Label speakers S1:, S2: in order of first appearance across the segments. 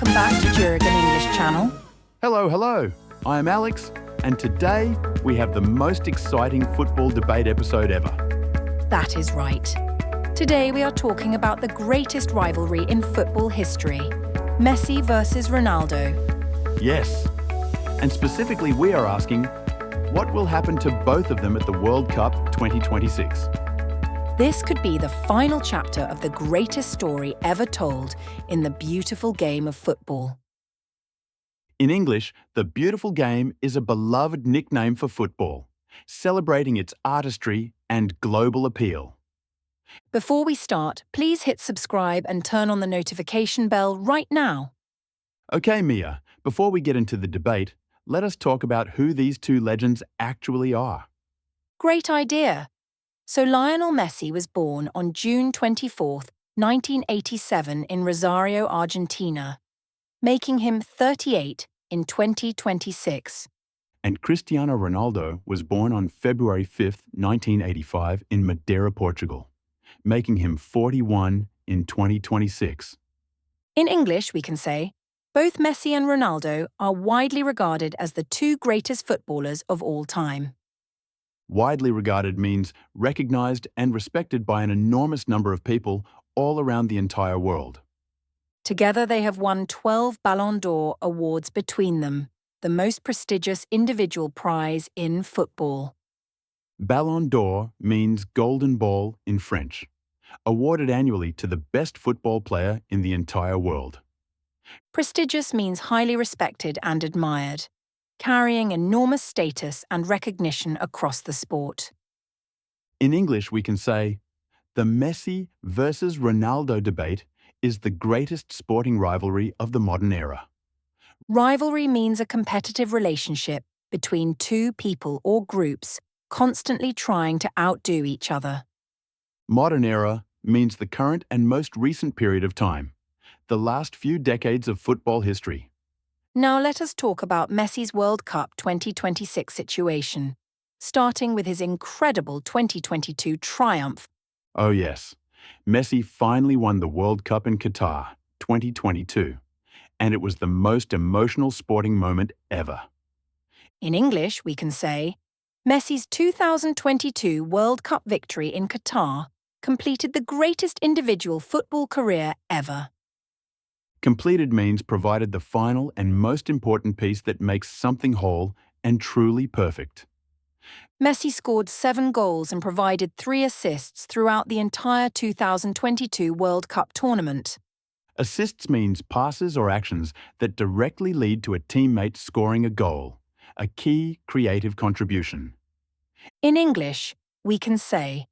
S1: welcome back to Juragan English Channel.
S2: Hello, hello. I am Alex, and today we have the most exciting football debate episode ever.
S1: That is right. Today we are talking about the greatest rivalry in football history, Messi versus Ronaldo.
S2: Yes, and specifically we are asking, what will happen to both of them at the World Cup 2026?
S1: This could be the final chapter of the greatest story ever told in the beautiful game of football.
S2: In English, the beautiful game is a beloved nickname for football, celebrating its artistry and global appeal.
S1: Before we start, please hit subscribe and turn on the notification bell right now.
S2: Okay, Mia, before we get into the debate, let us talk about who these two legends actually are.
S1: Great idea! So Lionel Messi was born on June 24, 1987 in Rosario, Argentina, making him 38 in 2026.
S2: And Cristiano Ronaldo was born on February 5, 1985 in Madeira, Portugal, making him 41 in 2026.
S1: In English, we can say, both Messi and Ronaldo are widely regarded as the two greatest footballers of all time.
S2: Widely regarded means recognized and respected by an enormous number of people all around the entire world.
S1: Together they have won 12 Ballon d'Or awards between them, the most prestigious individual prize in football.
S2: Ballon d'Or means golden ball in French, awarded annually to the best football player in the entire world.
S1: Prestigious means highly respected and admired, carrying enormous status and recognition across the sport.
S2: In English, we can say, the Messi versus Ronaldo debate is the greatest sporting rivalry of the modern era.
S1: Rivalry means a competitive relationship between two people or groups constantly trying to outdo each other.
S2: Modern era means the current and most recent period of time, the last few decades of football history.
S1: Now let us talk about Messi's World Cup 2026 situation, starting with his incredible 2022 triumph.
S2: Oh yes, Messi finally won the World Cup in Qatar 2022, and it was the most emotional sporting moment ever.
S1: In English, we can say, Messi's 2022 World Cup victory in Qatar completed the greatest individual football career ever.
S2: Completed means provided the final and most important piece that makes something whole and truly perfect.
S1: Messi scored 7 goals and provided 3 assists throughout the entire 2022 World Cup tournament.
S2: Assists means passes or actions that directly lead to a teammate scoring a goal, a key creative contribution.
S1: In English, we can say,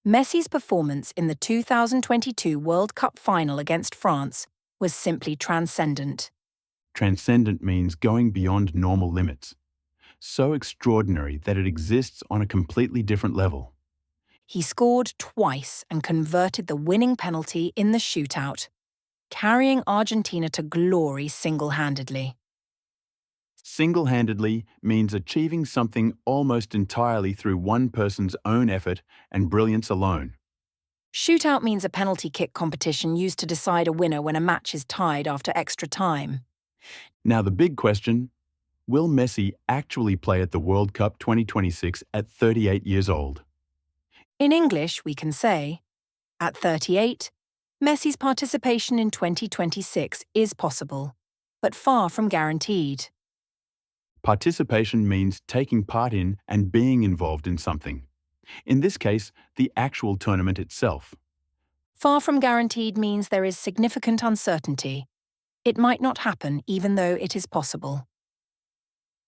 S1: Messi's performance in the 2022 World Cup final against France was simply transcendent.
S2: Transcendent means going beyond normal limits, so extraordinary that it exists on a completely different level.
S1: He scored twice and converted the winning penalty in the shootout, carrying Argentina to glory single-handedly.
S2: Single-handedly means achieving something almost entirely through one person's own effort and brilliance alone.
S1: Shootout means a penalty kick competition used to decide a winner when a match is tied after extra time.
S2: Now the big question, will Messi actually play at the World Cup 2026 at 38 years old?
S1: In English, we can say, at 38, Messi's participation in 2026 is possible, but far from guaranteed.
S2: Participation means taking part in and being involved in something. In this case, the actual tournament itself.
S1: Far from guaranteed means there is significant uncertainty. It might not happen even though it is possible.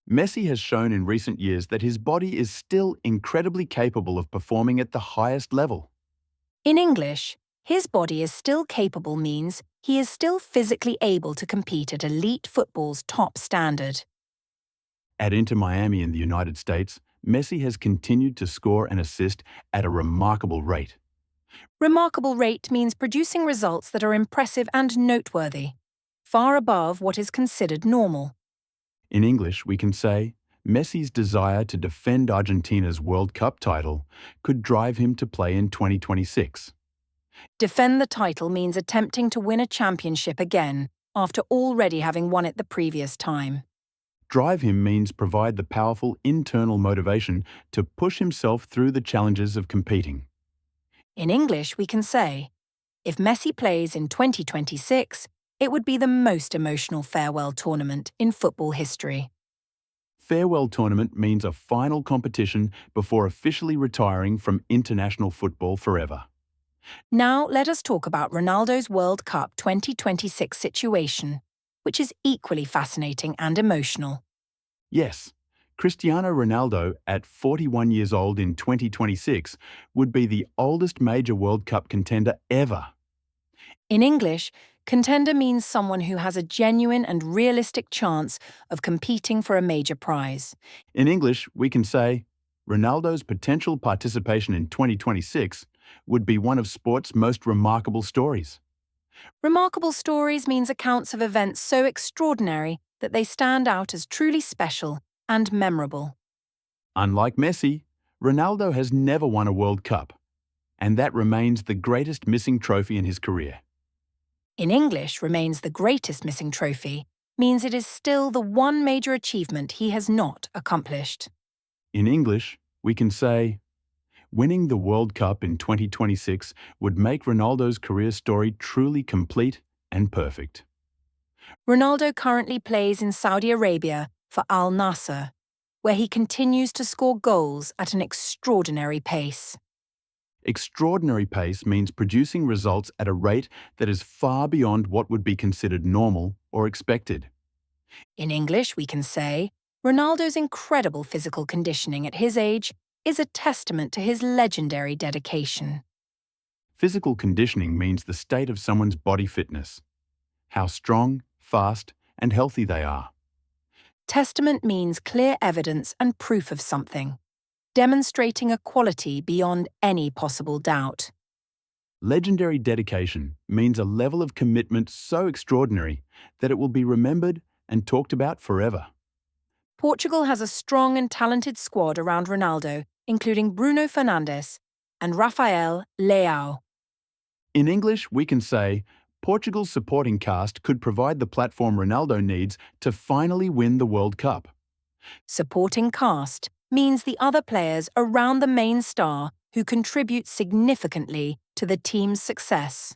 S2: Messi has shown in recent years that his body is still incredibly capable of performing at the highest level.
S1: In English, his body is still capable means he is still physically able to compete at elite football's top standard.
S2: At Inter Miami in the United States, Messi has continued to score and assist at a remarkable rate.
S1: Remarkable rate means producing results that are impressive and noteworthy, far above what is considered normal.
S2: In English, we can say, Messi's desire to defend Argentina's World Cup title could drive him to play in 2026.
S1: Defend the title means attempting to win a championship again, after already having won it the previous time.
S2: Drive him means provide the powerful internal motivation to push himself through the challenges of competing.
S1: In English, we can say, if Messi plays in 2026, it would be the most emotional farewell tournament in football history.
S2: Farewell tournament means a final competition before officially retiring from international football forever.
S1: Now let us talk about Ronaldo's World Cup 2026 situation, which is equally fascinating and emotional.
S2: Yes, Cristiano Ronaldo, at 41 years old in 2026, would be the oldest major World Cup contender ever.
S1: In English, contender means someone who has a genuine and realistic chance of competing for a major prize.
S2: In English, we can say, Ronaldo's potential participation in 2026 would be one of sport's most remarkable stories.
S1: Remarkable stories means accounts of events so extraordinary that they stand out as truly special and memorable.
S2: Unlike Messi, Ronaldo has never won a World Cup, and that remains the greatest missing trophy in his career.
S1: In English, remains the greatest missing trophy means it is still the one major achievement he has not accomplished.
S2: In English, we can say, winning the World Cup in 2026 would make Ronaldo's career story truly complete and perfect.
S1: Ronaldo currently plays in Saudi Arabia for Al Nassr, where he continues to score goals at an extraordinary pace.
S2: Extraordinary pace means producing results at a rate that is far beyond what would be considered normal or expected.
S1: In English, we can say, Ronaldo's incredible physical conditioning at his age is a testament to his legendary dedication.
S2: Physical conditioning means the state of someone's body fitness, how strong, fast, and healthy they are.
S1: Testament means clear evidence and proof of something, demonstrating a quality beyond any possible doubt.
S2: Legendary dedication means a level of commitment so extraordinary that it will be remembered and talked about forever.
S1: Portugal has a strong and talented squad around Ronaldo, including Bruno Fernandes and Rafael Leao.
S2: In English, we can say, Portugal's supporting cast could provide the platform Ronaldo needs to finally win the World Cup.
S1: Supporting cast means the other players around the main star who contribute significantly to the team's success.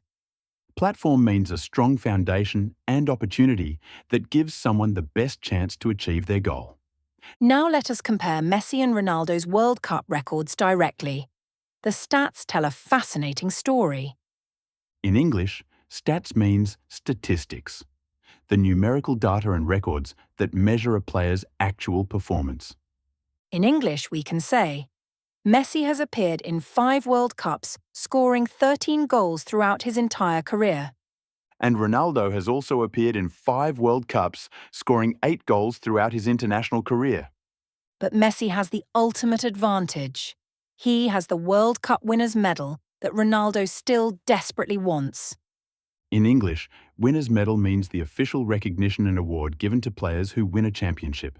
S2: Platform means a strong foundation and opportunity that gives someone the best chance to achieve their goal.
S1: Now let us compare Messi and Ronaldo's World Cup records directly. The stats tell a fascinating story.
S2: In English, stats means statistics, the numerical data and records that measure a player's actual performance.
S1: In English, we can say, Messi has appeared in 5 World Cups, scoring 13 goals throughout his entire career.
S2: And Ronaldo has also appeared in 5 World Cups, scoring 8 goals throughout his international career.
S1: But Messi has the ultimate advantage. He has the World Cup winner's medal that Ronaldo still desperately wants.
S2: In English, winner's medal means the official recognition and award given to players who win a championship.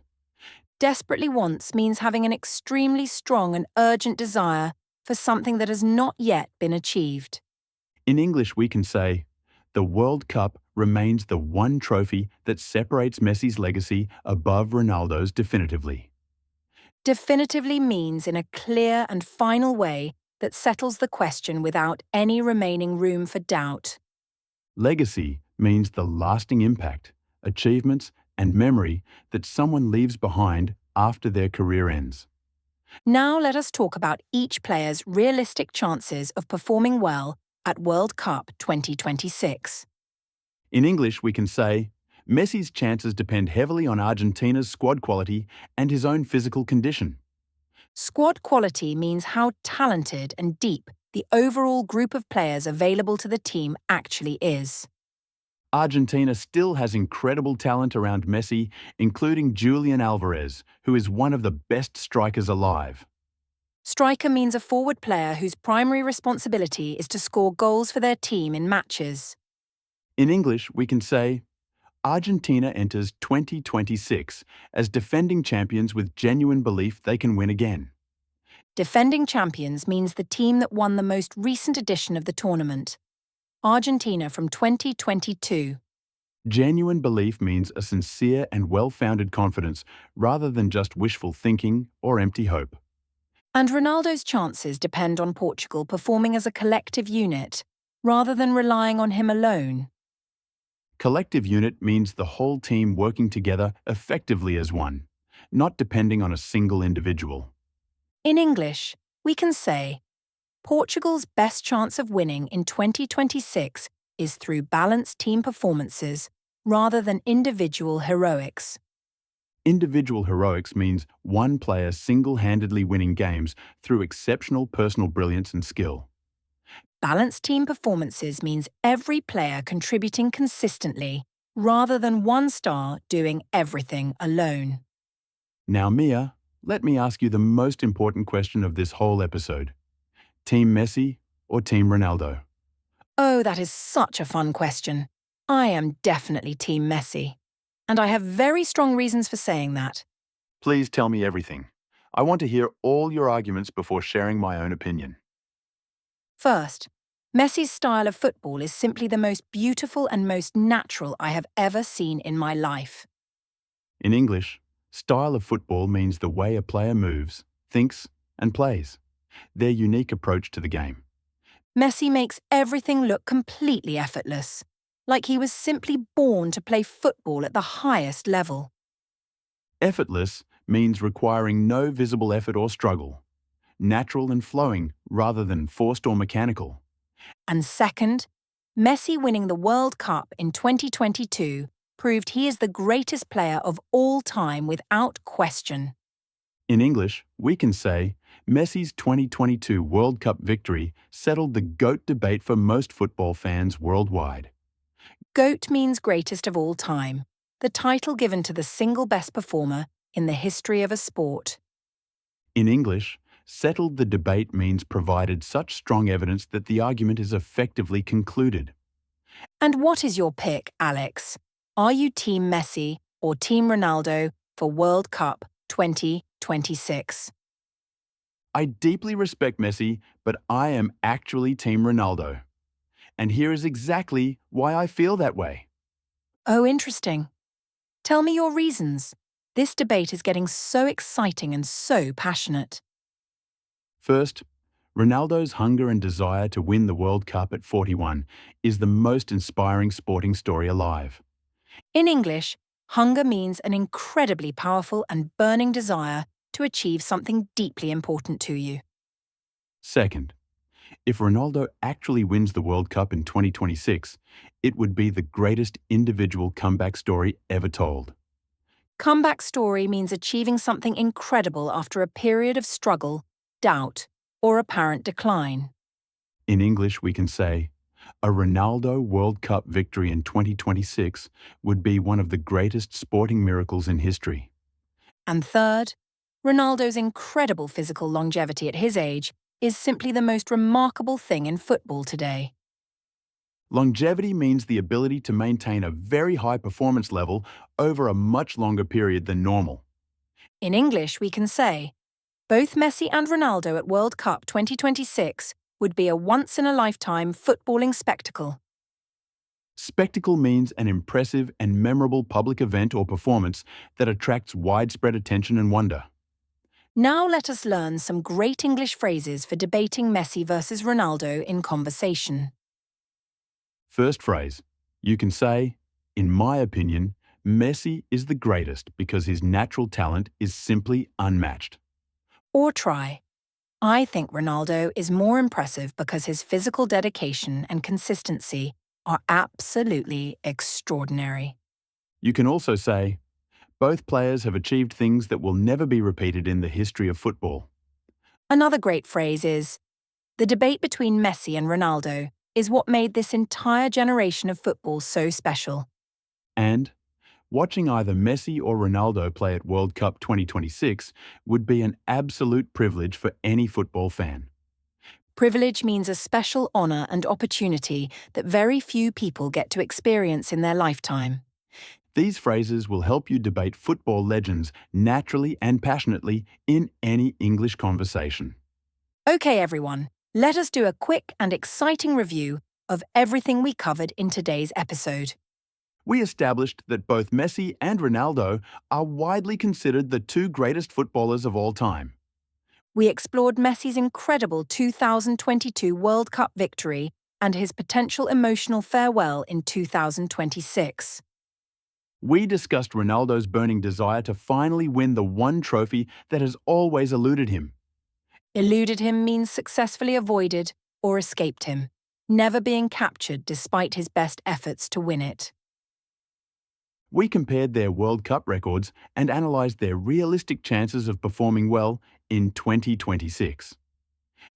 S1: Desperately wants means having an extremely strong and urgent desire for something that has not yet been achieved.
S2: In English, we can say, the World Cup remains the one trophy that separates Messi's legacy above Ronaldo's definitively.
S1: Definitively means in a clear and final way that settles the question without any remaining room for doubt.
S2: Legacy means the lasting impact, achievements, and memory that someone leaves behind after their career ends.
S1: Now let us talk about each player's realistic chances of performing well at World Cup 2026.
S2: In English, we can say, Messi's chances depend heavily on Argentina's squad quality and his own physical condition.
S1: Squad quality means how talented and deep the overall group of players available to the team actually is.
S2: Argentina still has incredible talent around Messi, including Julian Alvarez, who is one of the best strikers alive.
S1: Striker means a forward player whose primary responsibility is to score goals for their team in matches.
S2: In English, we can say, Argentina enters 2026 as defending champions with genuine belief they can win again.
S1: Defending champions means the team that won the most recent edition of the tournament, Argentina from 2022.
S2: Genuine belief means a sincere and well-founded confidence rather than just wishful thinking or empty hope.
S1: And Ronaldo's chances depend on Portugal performing as a collective unit, rather than relying on him alone.
S2: Collective unit means the whole team working together effectively as one, not depending on a single individual.
S1: In English, we can say, Portugal's best chance of winning in 2026 is through balanced team performances rather than individual heroics.
S2: Individual heroics means one player single-handedly winning games through exceptional personal brilliance and skill.
S1: Balanced team performances means every player contributing consistently rather than one star doing everything alone.
S2: Now, Mia, let me ask you the most important question of this whole episode. Team Messi or Team Ronaldo?
S1: Oh, that is such a fun question. I am definitely Team Messi. And I have very strong reasons for saying that.
S2: Please tell me everything. I want to hear all your arguments before sharing my own opinion.
S1: First, Messi's style of football is simply the most beautiful and most natural I have ever seen in my life.
S2: In English, style of football means the way a player moves, thinks, and plays. Their unique approach to the game.
S1: Messi makes everything look completely effortless, like he was simply born to play football at the highest level.
S2: Effortless means requiring no visible effort or struggle. Natural and flowing rather than forced or mechanical.
S1: And second, Messi winning the World Cup in 2022 proved he is the greatest player of all time without question.
S2: In English, we can say Messi's 2022 World Cup victory settled the GOAT debate for most football fans worldwide.
S1: GOAT means greatest of all time, the title given to the single best performer in the history of a sport.
S2: In English, settled the debate means provided such strong evidence that the argument is effectively concluded.
S1: And what is your pick, Alex? Are you Team Messi or Team Ronaldo for World Cup 2026?
S2: I deeply respect Messi, but I am actually Team Ronaldo. And here is exactly why I feel that way.
S1: Oh, interesting. Tell me your reasons. This debate is getting so exciting and so passionate.
S2: First, Ronaldo's hunger and desire to win the World Cup at 41 is the most inspiring sporting story alive.
S1: In English, hunger means an incredibly powerful and burning desire to achieve something deeply important to you.
S2: Second, if Ronaldo actually wins the World Cup in 2026, it would be the greatest individual comeback story ever told.
S1: Comeback story means achieving something incredible after a period of struggle, doubt, or apparent decline.
S2: In English, we can say, a Ronaldo World Cup victory in 2026 would be one of the greatest sporting miracles in history.
S1: And third, Ronaldo's incredible physical longevity at his age is simply the most remarkable thing in football today.
S2: Longevity means the ability to maintain a very high performance level over a much longer period than normal.
S1: In English, we can say, both Messi and Ronaldo at World Cup 2026 would be a once-in-a-lifetime footballing spectacle.
S2: Spectacle means an impressive and memorable public event or performance that attracts widespread attention and wonder.
S1: Now let us learn some great English phrases for debating Messi versus Ronaldo in conversation.
S2: First phrase, you can say, in my opinion, Messi is the greatest because his natural talent is simply unmatched.
S1: Or try, I think Ronaldo is more impressive because his physical dedication and consistency are absolutely extraordinary.
S2: You can also say, both players have achieved things that will never be repeated in the history of football.
S1: Another great phrase is, the debate between Messi and Ronaldo is what made this entire generation of football so special.
S2: And watching either Messi or Ronaldo play at World Cup 2026 would be an absolute privilege for any football fan.
S1: Privilege means a special honour and opportunity that very few people get to experience in their lifetime.
S2: These phrases will help you debate football legends naturally and passionately in any English conversation.
S1: Okay, everyone, let us do a quick and exciting review of everything we covered in today's episode.
S2: We established that both Messi and Ronaldo are widely considered the two greatest footballers of all time.
S1: We explored Messi's incredible 2022 World Cup victory and his potential emotional farewell in 2026.
S2: We discussed Ronaldo's burning desire to finally win the one trophy that has always eluded him.
S1: Eluded him means successfully avoided or escaped him, never being captured despite his best efforts to win it.
S2: We compared their World Cup records and analysed their realistic chances of performing well in 2026.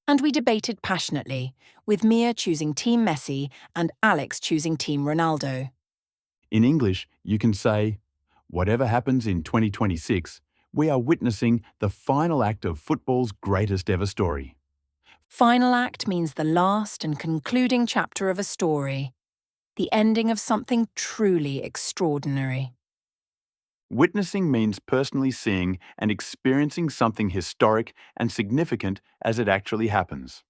S1: And we debated passionately, with Mia choosing Team Messi and Alex choosing Team Ronaldo.
S2: In English, you can say, whatever happens in 2026, we are witnessing the final act of football's greatest ever story.
S1: Final act means the last and concluding chapter of a story, the ending of something truly extraordinary.
S2: Witnessing means personally seeing and experiencing something historic and significant as it actually happens.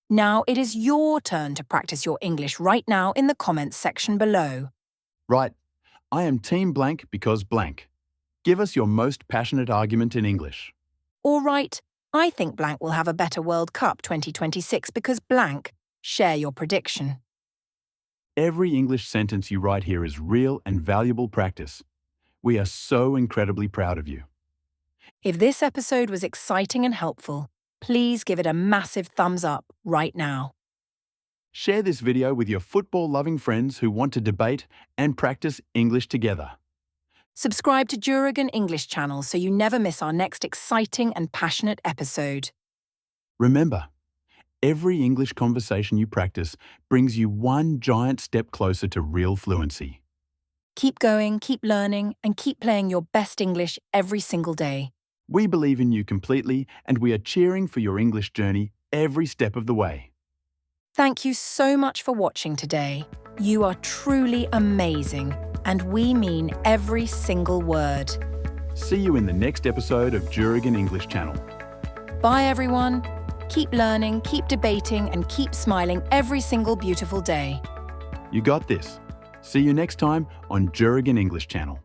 S1: Now it is your turn to practice your English right now in the comments section below.
S2: Right, I am Team Blank because blank. Give us your most passionate argument in English.
S1: Or write, I think blank will have a better World Cup 2026 because blank. Share your prediction.
S2: Every English sentence you write here is real and valuable practice. We are so incredibly proud of you.
S1: If this episode was exciting and helpful, please give it a massive thumbs up right now.
S2: Share this video with your football-loving friends who want to debate and practice English together.
S1: Subscribe to Juragan English Channel so you never miss our next exciting and passionate episode.
S2: Remember, every English conversation you practice brings you one giant step closer to real fluency.
S1: Keep going, keep learning, and keep playing your best English every single day.
S2: We believe in you completely, and we are cheering for your English journey every step of the way.
S1: Thank you so much for watching today. You are truly amazing, and we mean every single word.
S2: See you in the next episode of Juragan English Channel.
S1: Bye, everyone. Keep learning, keep debating, and keep smiling every single beautiful day.
S2: You got this. See you next time on Juragan English Channel.